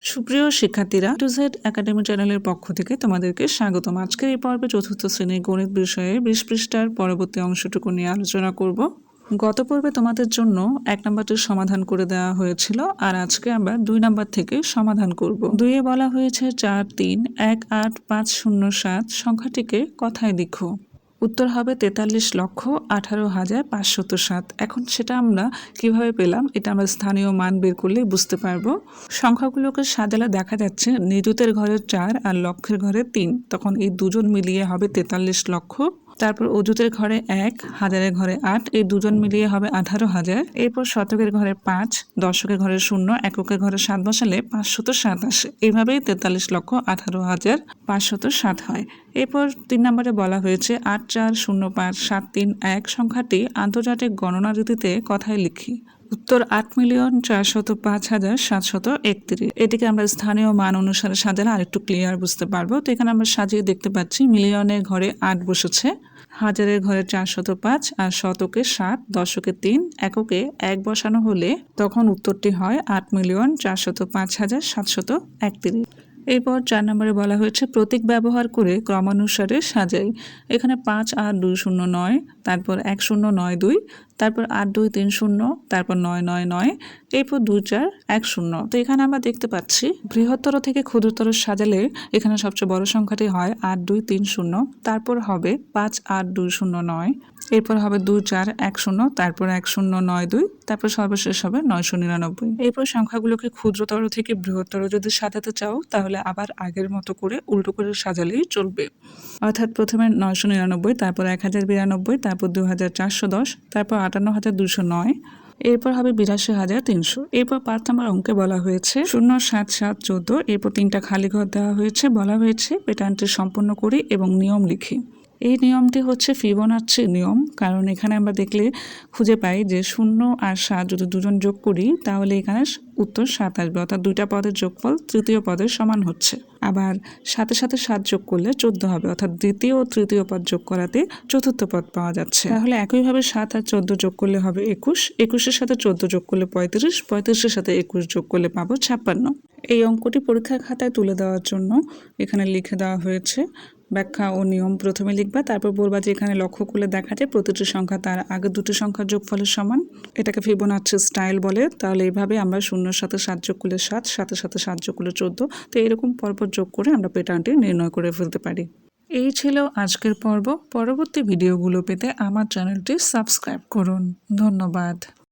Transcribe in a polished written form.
সুপ্রিয় শিক্ষার্থীরা, to Z academy চ্যানেলের পক্ষ থেকে তোমাদেরকে স্বাগতম। আজকের এই পর্বে চতুর্থ শ্রেণীর গণিত বিষয়ে 20 পৃষ্ঠার পরবর্তী অংশটুকু নিয়ে আলোচনা করব। গত পর্বে তোমাদের জন্য 1 নাম্বারটির সমাধান করে দেওয়া হয়েছিল, আর আজকে আমরা 2 নাম্বার থেকে সমাধান করব। 2-এ বলা হয়েছে 4318507 সংখ্যাটিকে কথায় লিখো। উত্তর হবে 43,18,507। এখন সেটা আমরা কিভাবে পেলাম, এটা আমরা স্থানীয় মান বের করলেই বুঝতে পারবো। সংখ্যাগুলোকে সাজালে দেখা যাচ্ছে নিযুতের ঘরে 4 আর লক্ষের ঘরে 3, তখন এই দুজন মিলিয়ে হবে 43 লক্ষ। তারপর অযুতের ঘরে 1, হাজারের ঘরে 8, এই দুজন মিলিয়ে হবে 18,000। এরপর শতকের ঘরে 5, দশকের ঘরে 0, এককের ঘরে 7 বসালে 507 আসে। এইভাবেই 43,18,507 হয়। এরপর 3 নম্বরে বলা হয়েছে 8405,731 সংখ্যাটি আন্তর্জাতিক গণনা রীতিতে কথায় লিখি। উত্তর 8,405,731। এটিকে আমরা স্থানীয় মান অনুসারে সাজালে আরেকটু ক্লিয়ার বুঝতে পারবো। তো এখানে আমরা সাজিয়ে দেখতে পাচ্ছি মিলিয়নের ঘরে 8 বসেছে, হাজারের ঘরে 405, আর শতকে 7, দশকে 3, এককে 1 বসানো হলে তখন উত্তরটি হয় 8,405,731। এরপর 4 নম্বরে বলা হয়েছে প্রতীক ব্যবহার করে ক্রমানুসারে সাজাই। এখানে 58209, তারপর 1092, তারপর 8230, তারপর 999, এরপর 2410। তো এখানে আমরা দেখতে পাচ্ছি বৃহত্তর থেকে ক্ষুদ্রতর সাজালে এখানে সবচেয়ে বড় সংখ্যাটি হয় 8230, তারপর হবে 58209, এরপর হবে 2410, তারপর 1092, তারপর সর্বশেষ হবে 999। এরপর সংখ্যাগুলোকে ক্ষুদ্রতর থেকে বৃহত্তর যদি সাজাতে চাও তাহলে আবার আগের মতো করে উল্টো করে সাজালেই চলবে। অর্থাৎ প্রথমে 999, তারপর 1092, তারপর 2410, তারপর 58,209, এরপর হবে 82,300। এরপর 5 নম্বর অঙ্কে বলা হয়েছে 07714, এরপর 3টা খালি ঘর দেওয়া হয়েছে। বলা হয়েছে প্যাটার্নটি সম্পন্ন করি এবং নিয়ম লিখি। এই নিয়মটি হচ্ছে ফিবোনাচ্চি নিয়ম, কারণ এখানে আমরা দেখলে খুঁজে পাই যে 0 আর 7 যদি দুজন যোগ করি তাহলে এখানে উত্তর 7 আসবে, অর্থাৎ 2টা পদের যোগফল তৃতীয় পদের সমান হচ্ছে। আবার সাথে সাথে 7 যোগ করলে 14 হবে, অর্থাৎ দ্বিতীয় ও তৃতীয় পদ যোগ করাতে চতুর্থ পদ পাওয়া যাচ্ছে। তাহলে একইভাবে 7 আর 14 যোগ করলে হবে 21, 21-এর সাথে 14 যোগ করলে 35, 35-এর সাথে 21 যোগ করলে পাবো 56। এই অঙ্কটি পরীক্ষার খাতায় তুলে দেওয়ার জন্য এখানে লিখে দেওয়া হয়েছে। ব্যাখ্যা ও নিয়ম প্রথমে লিখবা, তারপর বলবা যে এখানে লক্ষ্য করলে দেখা যায় প্রতিটি সংখ্যা তার আগে দুটি সংখ্যার যোগফলের সমান। এটাকে ফিবোনাচ্চি স্টাইল বলে। তাহলে এইভাবে আমরা 0-এর সাথে 7 যোগ করলে 7, 7-এর সাথে 7 যোগ করলে 14। তো এরকম পরপর যোগ করে আমরা প্যাটার্নটি নির্ণয় করে ফেলতে পারি। এই ছিল আজকের পর্ব। পরবর্তী ভিডিওগুলো পেতে আমার চ্যানেলটি সাবস্ক্রাইব করুন। ধন্যবাদ।